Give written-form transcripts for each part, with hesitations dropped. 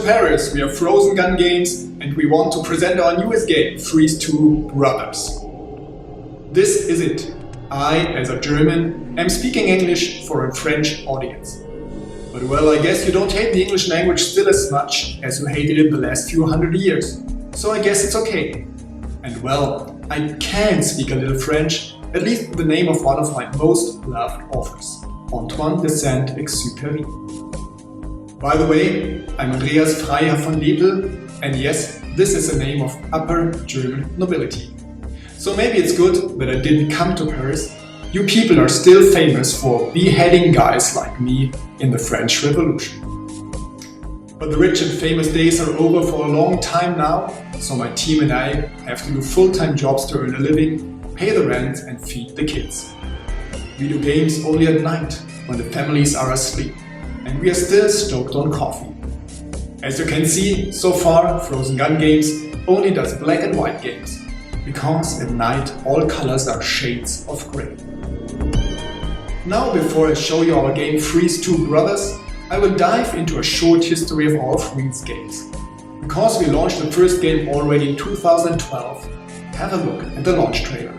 Paris, we are Frozen Gun Games, and we want to present our newest game, Freeze 2 Brothers. This is it. I, as a German, am speaking English for a French audience. But well, I guess you don't hate the English language still as much as you hated it the last few hundred years. So I guess it's okay. And well, I can speak a little French, at least the name of one of my most loved authors, Antoine de Saint-Exupéry. By the way, I'm Andreas Freiherr von Lepel, and yes, this is a name of upper German nobility. So maybe it's good that I didn't come to Paris. You people are still famous for beheading guys like me in the French Revolution. But the rich and famous days are over for a long time now, so my team and I have to do full-time jobs to earn a living, pay the rent and feed the kids. We do games only at night, when the families are asleep, and we are still stoked on coffee. As you can see, so far Frozen Gun Games only does black and white games, because at night all colors are shades of grey. Now, before I show you our game Freeze 2 Brothers, I will dive into a short history of all Freeze games. Because we launched the first game already in 2012, have a look at the launch trailer.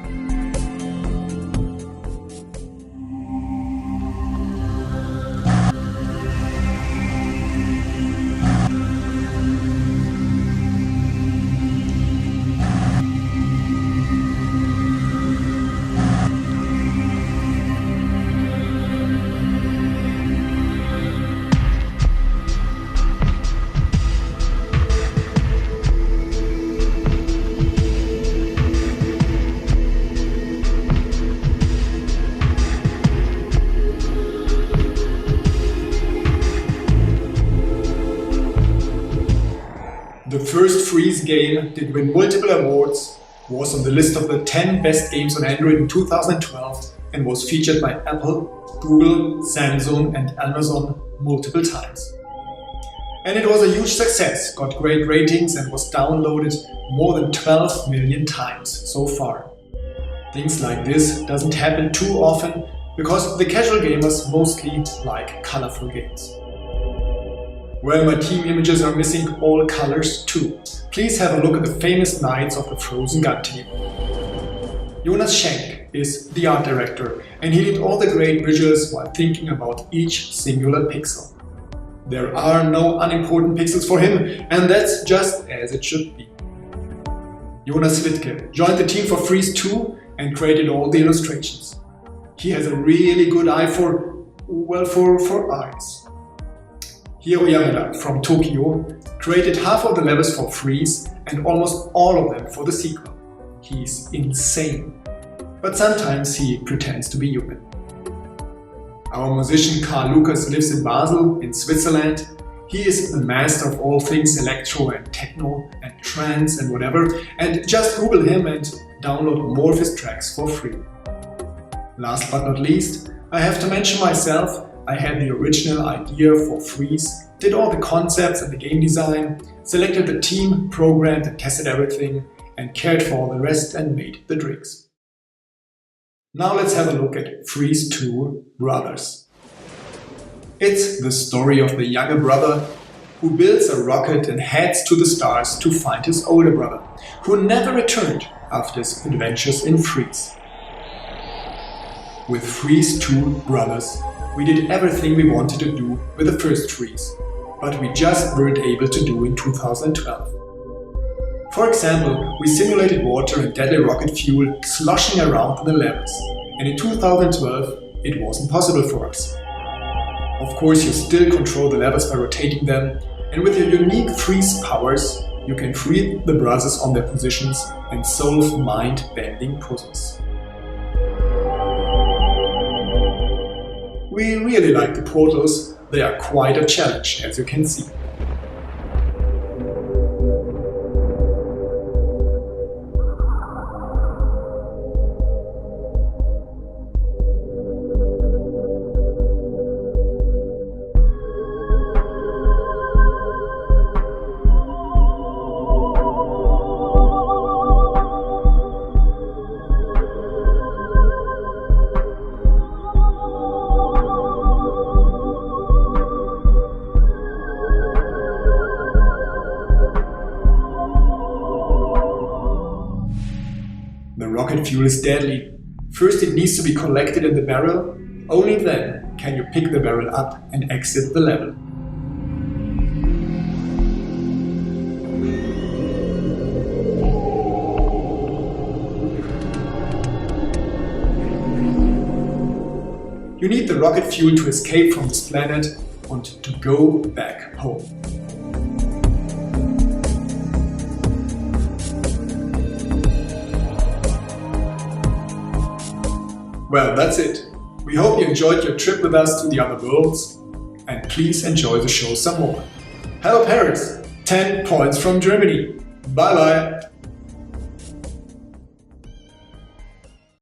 The first Freeze game did win multiple awards, was on the list of the 10 best games on Android in 2012 and was featured by Apple, Google, Samsung and Amazon multiple times. And it was a huge success, got great ratings and was downloaded more than 12 million times so far. Things like this doesn't happen too often because the casual gamers mostly like colorful games. Well, my team images are missing all colors too. Please have a look at the famous knights of the Frozen Gun team. Jonas Schenk is the art director and he did all the great visuals while thinking about each singular pixel. There are no unimportant pixels for him, and that's just as it should be. Jonas Wittke joined the team for Freeze 2 and created all the illustrations. He has a really good eye for eyes. Hiro Yamada from Tokyo created half of the levels for Freeze and almost all of them for the sequel. He's insane. But sometimes he pretends to be human. Our musician Karl Lucas lives in Basel, in Switzerland. He is the master of all things electro and techno and trance and whatever, and just Google him and download more of his tracks for free. Last but not least, I have to mention myself. I had the original idea for Freeze, did all the concepts and the game design, selected the team, programmed and tested everything, and cared for all the rest and made the drinks. Now let's have a look at Freeze 2 Brothers. It's the story of the younger brother who builds a rocket and heads to the stars to find his older brother, who never returned after his adventures in Freeze. With Freeze 2 Brothers, we did everything we wanted to do with the first Freeze, but we just weren't able to do in 2012. For example, we simulated water and deadly rocket fuel sloshing around in the levels, and in 2012 it wasn't possible for us. Of course, you still control the levels by rotating them, and with your unique Freeze powers, you can free the brothers on their positions and solve mind-bending puzzles. We really like the portals, they are quite a challenge, as you can see. rocket fuel is deadly. First it needs to be collected in the barrel, only then can you pick the barrel up and exit the level. You need the rocket fuel to escape from this planet and to go back home. Well, that's it. We hope you enjoyed your trip with us to the other worlds, and please enjoy the show some more. Hello Paris! 10 points from Germany. Bye bye!